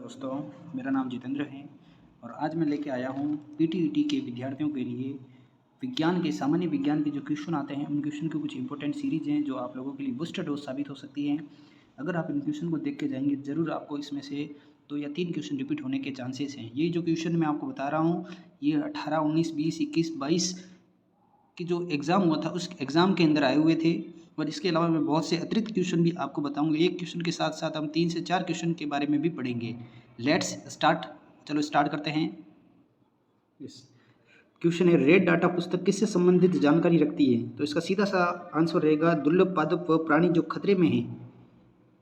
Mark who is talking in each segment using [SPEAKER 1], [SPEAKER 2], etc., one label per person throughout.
[SPEAKER 1] दोस्तों, मेरा नाम जितेंद्र है और आज मैं लेके आया हूँ पीटीईटी के विद्यार्थियों के लिए सामान्य विज्ञान के जो क्वेश्चन आते हैं उन क्वेश्चन की कुछ इंपॉर्टेंट सीरीज हैं जो आप लोगों के लिए बूस्टर डोज साबित हो सकती हैं। अगर आप इन क्वेश्चन को देख के जाएंगे ज़रूर आपको इसमें से 2 या 3 क्वेश्चन रिपीट होने के चांसेस हैं। ये जो क्वेश्चन मैं आपको बता रहा हूँ ये 18, 19, 20, 21, 22 कि जो एग्ज़ाम हुआ था उस एग्ज़ाम के अंदर आए हुए थे। और इसके अलावा मैं बहुत से अतिरिक्त क्वेश्चन भी आपको बताऊंगा। एक क्वेश्चन के साथ साथ हम 3 से 4 क्वेश्चन के बारे में भी पढ़ेंगे। Let's start. चलो स्टार्ट करते हैं। यस, क्वेश्चन है रेड डाटा पुस्तक किससे संबंधित जानकारी रखती है? तो इसका सीधा सा आंसर रहेगा दुर्लभ पादप व प्राणी जो खतरे में हैं,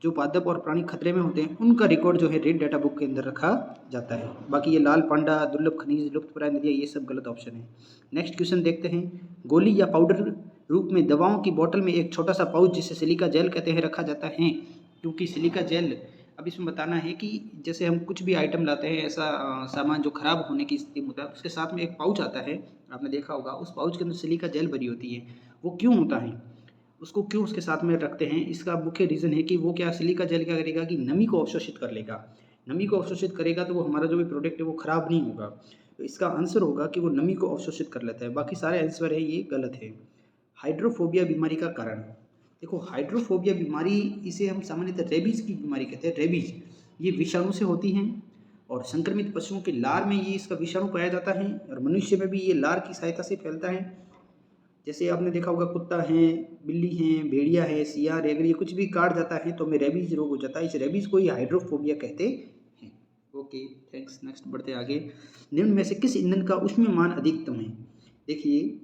[SPEAKER 1] जो पादप और प्राणी खतरे में होते हैं उनका रिकॉर्ड जो है रेड डाटा बुक के अंदर रखा जाता है। बाकी ये लाल पांडा, दुर्लभ खनिज, लुप्तप्राय नदियाँ, ये सब गलत ऑप्शन है। नेक्स्ट क्वेश्चन देखते हैं। गोली या पाउडर रूप में दवाओं की बोतल में एक छोटा सा पाउच जिसे सिलिका जेल कहते हैं रखा जाता है, क्योंकि सिलिका जेल अब इसमें बताना है कि जैसे हम कुछ भी आइटम लाते हैं ऐसा सामान जो खराब होने की स्थिति में होता है उसके साथ में एक पाउच आता है, आपने देखा होगा। उस पाउच के अंदर सिलिका जेल भरी होती है। वो क्यों होता है, उसको क्यों उसके साथ में रखते हैं? इसका मुख्य रीज़न है कि वो क्या सिलिका जेल क्या करेगा कि नमी को अवशोषित कर लेगा। नमी को अवशोषित करेगा तो वो हमारा जो भी प्रोडक्ट है वो ख़राब नहीं होगा। तो इसका आंसर होगा कि वो नमी को अवशोषित कर लेता है। बाकी सारे आंसर है ये गलत है। हाइड्रोफोबिया बीमारी का कारण, देखो हाइड्रोफोबिया बीमारी इसे हम सामान्यतः रेबीज़ की बीमारी कहते हैं। रेबीज़ ये विषाणु से होती हैं और संक्रमित पशुओं के लार में ये इसका विषाणु पाया जाता है और मनुष्य में भी ये लार की सहायता से फैलता है। जैसे आपने देखा होगा कुत्ता है, बिल्ली है, भेड़िया है, सियार है, अगर ये कुछ भी काट जाता है तो हमें रेबीज रोग हो जाता है। इस रेबीज को ही हाइड्रोफोबिया कहते हैं। Okay thanks. नेक्स्ट बढ़ते आगे। निम्न में से किस ईंधन का ऊष्मीयमान अधिकतम है? देखिए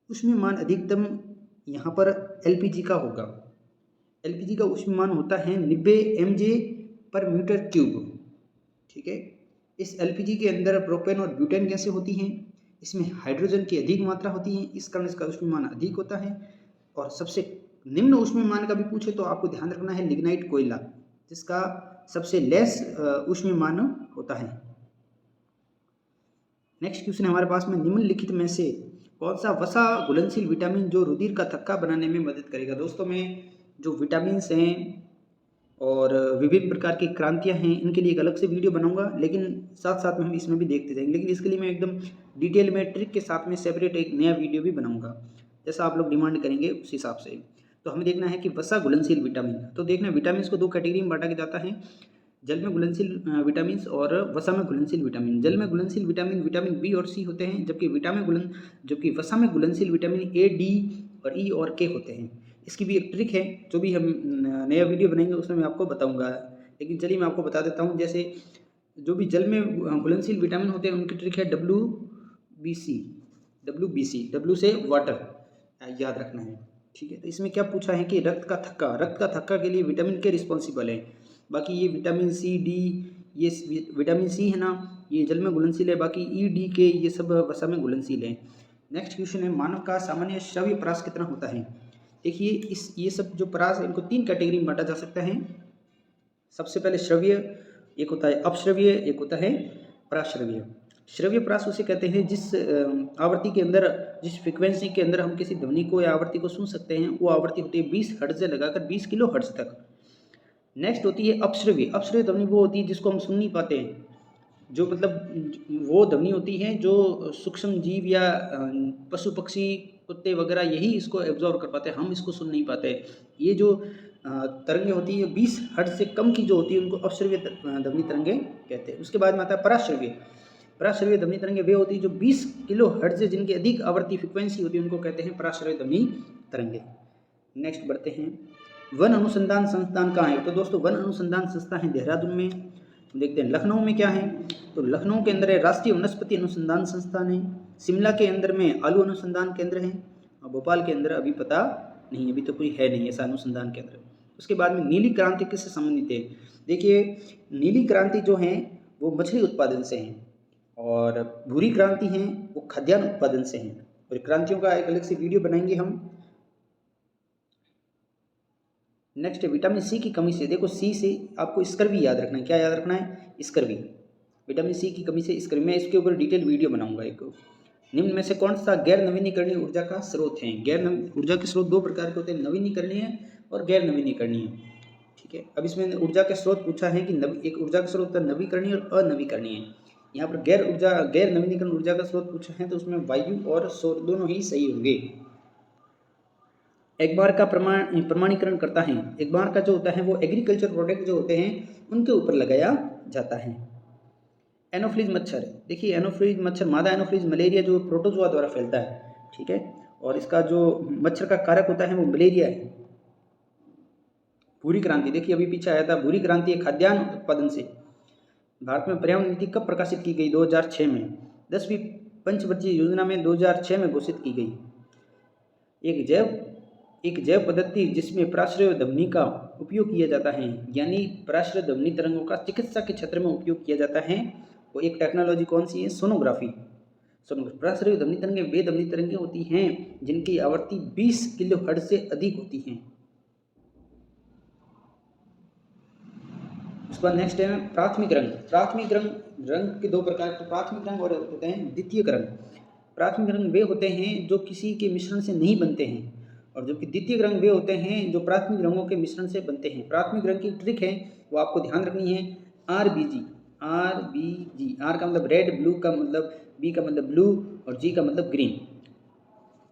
[SPEAKER 1] ऊष्मीयमान अधिकतम यहाँ पर एलपीजी का होगा। एलपीजी का ऊष्मीयमान होता है 90 mJ पर मीटर क्यूब। ठीक है, इस एलपीजी के अंदर प्रोपेन और ब्यूटेन गैसें होती हैं। इसमें हाइड्रोजन की अधिक मात्रा होती है, इस कारण इसका ऊष्मीयमान अधिक होता है। और सबसे निम्न ऊष्मीयमान का भी पूछे तो आपको ध्यान रखना है लिग्नाइट कोयला, जिसका सबसे लेस ऊष्मीयमान होता है। नेक्स्ट क्वेश्चन है हमारे पास में निम्नलिखित में से कौन सा वसा घुलनशील विटामिन जो रुधिर का थक्का बनाने में मदद करेगा? दोस्तों मैं जो विटामिन हैं और विभिन्न प्रकार की क्रांतियाँ हैं इनके लिए एक अलग से वीडियो बनाऊंगा, लेकिन साथ साथ में हम इसमें भी देखते जाएंगे। लेकिन इसके लिए मैं एकदम डिटेल में ट्रिक के साथ में सेपरेट एक नया वीडियो भी बनाऊंगा, जैसा आप लोग डिमांड करेंगे उस हिसाब से। तो हमें देखना है कि वसा घुलनशील विटामिन, तो देखना विटामिन को 2 कैटेगरी में बांटा जाता है, जल में घुलनशील विटामिन और वसा में घुलनशील विटामिन। जल में घुलनशील विटामिन विटामिन बी और सी होते हैं, जबकि वसा में घुलनशील विटामिन ए, डी और ई और के होते हैं। इसकी भी एक ट्रिक है जो भी हम नया वीडियो बनाएंगे उसमें मैं आपको बताऊंगा। लेकिन चलिए मैं आपको बता देता हूँ। जैसे जो भी जल में घुलनशील विटामिन होते हैं उनकी ट्रिक है WBC, W से वाटर, याद रखना है। ठीक है, तो इसमें क्या पूछा है कि रक्त का थक्का के लिए विटामिन के रिस्पॉन्सिबल है। बाकी ये विटामिन सी, डी, ये विटामिन सी है ना, ये जल में घुलनशील है। बाकी ई, डी, के ये सब वसा में घुलनशील है। नेक्स्ट क्वेश्चन है मानव का सामान्य श्रव्य परास कितना होता है? देखिए ये सब जो परास है इनको 3 कैटेगरी में बांटा जा सकता है। सबसे पहले श्रव्य, एक होता है अपश्रव्य, एक होता है पराश्रव्य। श्रव्य परास उसे कहते हैं जिस आवृत्ति के अंदर, जिस फ्रिक्वेंसी के अंदर हम किसी ध्वनि को या आवृत्ति को सुन सकते हैं वो आवृत्ति होती है 20 हर्ट्ज से लगाकर 20 किलो हर्ट्ज तक। नेक्स्ट होती है अपश्रव्य। अपश्रव्य ध्वनि वो होती है जिसको हम सुन नहीं पाते हैं, जो मतलब वो ध्वनि होती है जो सूक्ष्म जीव या पशु पक्षी कुत्ते वगैरह यही इसको एब्जॉर्व कर पाते हैं, हम इसको सुन नहीं पाते। ये जो तरंगे होती है 20 हर्ट्ज से कम की जो होती है उनको अपश्रव्य ध्वनि तरंगे कहते हैं। उसके बाद में आता है पराश्रव्य। पराश्रव्य ध्वनि तरंगे वे होती है जो 20 किलो हर्ट्ज से जिनकी अधिक आवृत्ति फ्रिक्वेंसी होती है उनको कहते हैं पराश्रव्य ध्वनि तरंगे। नेक्स्ट बढ़ते हैं। वन अनुसंधान संस्थान कहाँ है? तो दोस्तों वन अनुसंधान संस्था है देहरादून में। देखते हैं लखनऊ में क्या है, तो लखनऊ के अंदर है राष्ट्रीय वनस्पति अनुसंधान संस्थान है। शिमला के अंदर में आलू अनुसंधान केंद्र है और भोपाल के अंदर अभी पता नहीं, अभी तो कोई है नहीं ऐसा अनुसंधान केंद्र। उसके बाद में नीली क्रांति किससे संबंधित है? देखिए नीली क्रांति जो है वो मछली उत्पादन से है और भूरी क्रांति है वो खाद्यान्न उत्पादन से है। और क्रांतियों का एक अलग से वीडियो बनाएंगे हम। नेक्स्ट है विटामिन सी की कमी से, देखो सी से आपको स्कर्वी याद रखना है। क्या याद रखना है? स्कर्वी। विटामिन सी की कमी से स्कर्वी, मैं इसके ऊपर डिटेल वीडियो बनाऊंगा एक। निम्न में से कौन सा गैर नवीनीकरणीय ऊर्जा का स्रोत है? ऊर्जा के स्रोत 2 प्रकार के होते हैं, नवीनीकरणीय और गैर नवीनीकरणीय। ठीक है। अब इसमें ऊर्जा के स्रोत पूछा है कि एक ऊर्जा का स्रोत नवीकरणीय और अनवीकरणीय। यहाँ पर गैर नवीनीकरण ऊर्जा का स्रोत पूछा है तो उसमें वायु और सौर दोनों ही सही होंगे। एक बार का प्रमाणीकरण करता है। एक बार का जो होता है वो एग्रीकल्चर प्रोडक्ट जो होते हैं उनके ऊपर लगाया जाता है। एनोफ्लीज मच्छर, देखिए एनोफ्लीज मच्छर, मादा एनोफ्लीज मलेरिया जो प्रोटोजोआ द्वारा फैलता है, ठीक है। और इसका जो मच्छर का कारक होता है वो मलेरिया है। भूरी क्रांति, देखिए अभी पीछे आया था, भूरी क्रांति खाद्यान्न उत्पादन से। भारत में पर्यावरण नीति कब प्रकाशित की गई? 2006 में। 10वीं पंचवर्षीय योजना में 2006 में घोषित की गई। एक जैव पद्धति जिसमें पराश्रय ध्वनि का उपयोग किया जाता है, यानी पराश्रय ध्वनि तरंगों का चिकित्सा के क्षेत्र में उपयोग किया जाता है, वो एक टेक्नोलॉजी कौन सी है? सोनोग्राफी। पराश्रय ध्वनि तरंगें वे ध्वनि तरंगें होती हैं जिनकी आवृत्ति 20 किलोहर्ट्ज से अधिक होती हैं। उसके बाद नेक्स्ट है प्राथमिक रंग। प्राथमिक रंग के दो प्रकार के प्राथमिक रंग और होते हैं द्वितीयक रंग। प्राथमिक रंग वे होते हैं जो किसी के मिश्रण से नहीं बनते हैं, और जबकि द्वितीयक रंग वे होते हैं जो प्राथमिक रंगों के मिश्रण से बनते हैं। प्राथमिक रंग की ट्रिक है वो आपको ध्यान रखनी है, RBG। आर का मतलब रेड, ब्लू का मतलब, बी का मतलब ब्लू और जी का मतलब ग्रीन।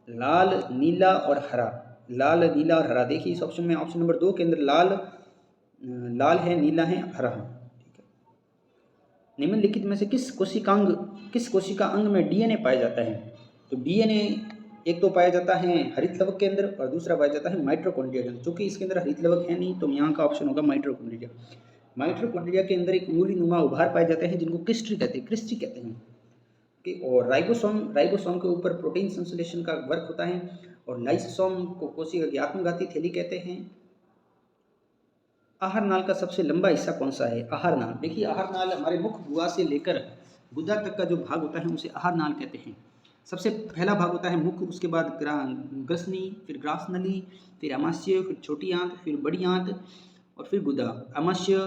[SPEAKER 1] लाल, नीला और हरा। लाल, नीला और हरा, देखिए इस ऑप्शन में ऑप्शन नंबर 2 के अंदर लाल है, नीला है, हरा है, ठीक है। निम्नलिखित में से किस कोशिका अंग में डीएनए पाया जाता है? तो डीएनए एक तो पाया जाता है हरित लवक के अंदर और दूसरा पाया जाता है माइटोकॉन्ड्रिया के अंदर। चूंकि इसके अंदर हरित लवक है नहीं तो यहाँ का ऑप्शन होगा माइटोकॉन्ड्रिया। माइटोकॉन्ड्रिया के अंदर एक उंगली नुमा उभार पाए जाते हैं जिनको क्रिस्टी कहते हैं। और राइबोसोम के ऊपर प्रोटीन संश्लेषण का वर्क होता है, और लाइसोसोम को कोशिका की आत्मघाती थैली कहते हैं। आहार नाल का सबसे लंबा हिस्सा कौन सा है? आहार नाल, देखिए आहार नाल हमारे मुख गुहा से लेकर गुदा तक का जो भाग होता है उसे आहार नाल कहते हैं। सबसे पहला भाग होता है मुख, उसके बाद ग्रसनी, फिर ग्रासनली, फिर अमाशय, फिर छोटी आंत, फिर बड़ी आंत और फिर गुदा। अमाशय,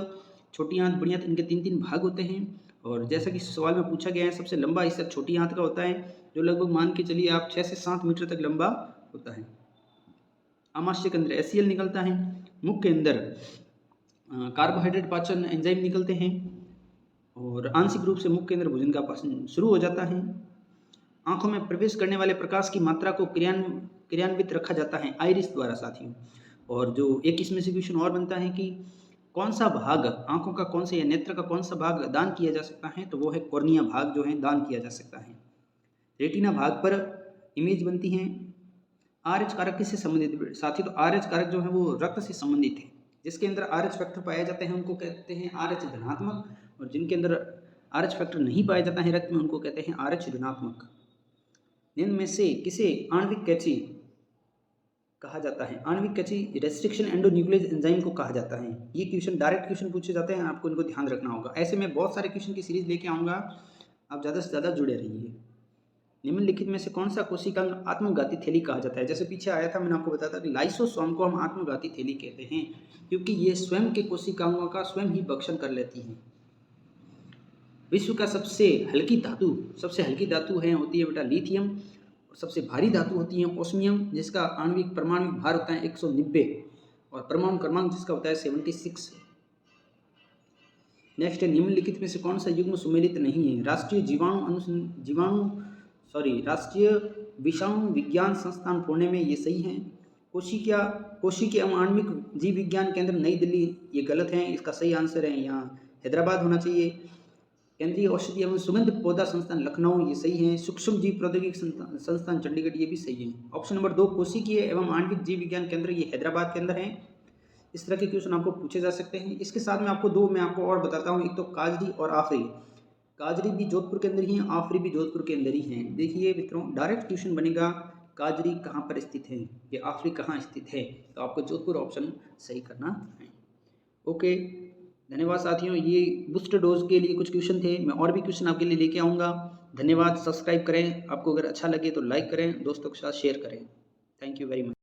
[SPEAKER 1] छोटी आंत, बड़ी आंत, इनके 3 भाग होते हैं। और जैसा कि सवाल में पूछा गया है सबसे लंबा हिस्सा छोटी आंत का होता है, जो लगभग मान के चलिए आप 6 से 7 मीटर तक लंबा होता है। अमाशय के अंदर एसीएल निकलता है। मुख के अंदर कार्बोहाइड्रेट पाचन एंजाइम निकलते हैं, और आंशिक रूप से मुख के अंदर भोजन का पाचन शुरू हो जाता है। आंखों में प्रवेश करने वाले प्रकाश की मात्रा को क्रियान्वित रखा जाता है आइरिस द्वारा साथियों। और जो एक इसमें से क्वेश्चन और बनता है कि कौन सा भाग आंखों का, कौन सा या नेत्र का कौन सा भाग दान किया जा सकता है? तो वो है कॉर्निया भाग जो है दान किया जा सकता है। रेटिना भाग पर इमेज बनती है। RH कारक किससे संबंधित साथी? तो RH कारक जो है वो रक्त से संबंधित है। जिसके अंदर RH फैक्टर पाए जाते हैं उनको कहते हैं RH धनात्मक, और जिनके अंदर RH फैक्टर नहीं पाया जाता है रक्त में उनको कहते हैं RH ऋणात्मक। निम्न में से किसे आणविक कैंची कहा जाता है? आणविक कैंची रेस्ट्रिक्शन एंडोन्यूक्लियस एंजाइम को कहा जाता है। ये क्वेश्चन डायरेक्ट क्वेश्चन पूछे जाते हैं, आपको इनको ध्यान रखना होगा। ऐसे में बहुत सारे क्वेश्चन की सीरीज लेके आऊँगा, आप ज़्यादा से ज़्यादा जुड़े रहिए। निम्नलिखित में से कौन सा कोशिकांग आत्मघाती थैली कहा जाता है? जैसे पीछे आया था, मैंने आपको बताया था कि लाइसोसोम को हम आत्मघाती थैली कहते हैं, क्योंकि ये स्वयं के कोशिकांगों का स्वयं ही भक्षण कर लेती हैं। विश्व का सबसे हल्की धातु होती है बेटा लिथियम, और सबसे भारी धातु होती है ओस्मियम, जिसका आणविक परमाणु भार होता है 190, और परमाणु क्रमांक जिसका होता है 76। नेक्स्ट है, निम्नलिखित में से कौन सा युग्म सुमेलित नहीं है? राष्ट्रीय विषाणु विज्ञान संस्थान पुणे में ये सही है। कोशिकीय आणविक जीव विज्ञान केंद्र नई दिल्ली, ये गलत है। इसका सही आंसर है यहाँ हैदराबाद होना चाहिए। केंद्रीय औषधि एवं सुगंध पौधा संस्थान लखनऊ, ये सही है। सूक्ष्म जीव प्रौद्योगिकी संस्थान चंडीगढ़, ये भी सही है। ऑप्शन नंबर 2 कोशिकीय एवं आणविक जीव विज्ञान केंद्र, ये हैदराबाद के अंदर है। इस तरह के क्वेश्चन आपको पूछे जा सकते हैं। इसके साथ में आपको मैं आपको और बताता हूँ, एक तो काजरी और आफरी। काजरी भी जोधपुर के अंदर ही है, आफरी भी जोधपुर के अंदर ही है। देखिए मित्रों, डायरेक्ट क्वेश्चन बनेगा काजरी कहाँ पर स्थित है, ये आफरी कहाँ स्थित है, तो आपको जोधपुर ऑप्शन सही करना है। ओके, धन्यवाद साथियों। ये बूस्टर डोज के लिए कुछ क्वेश्चन थे, मैं और भी क्वेश्चन आपके लिए लेके आऊँगा। धन्यवाद। सब्सक्राइब करें, आपको अगर अच्छा लगे तो लाइक करें, दोस्तों के साथ शेयर करें। Thank you very much.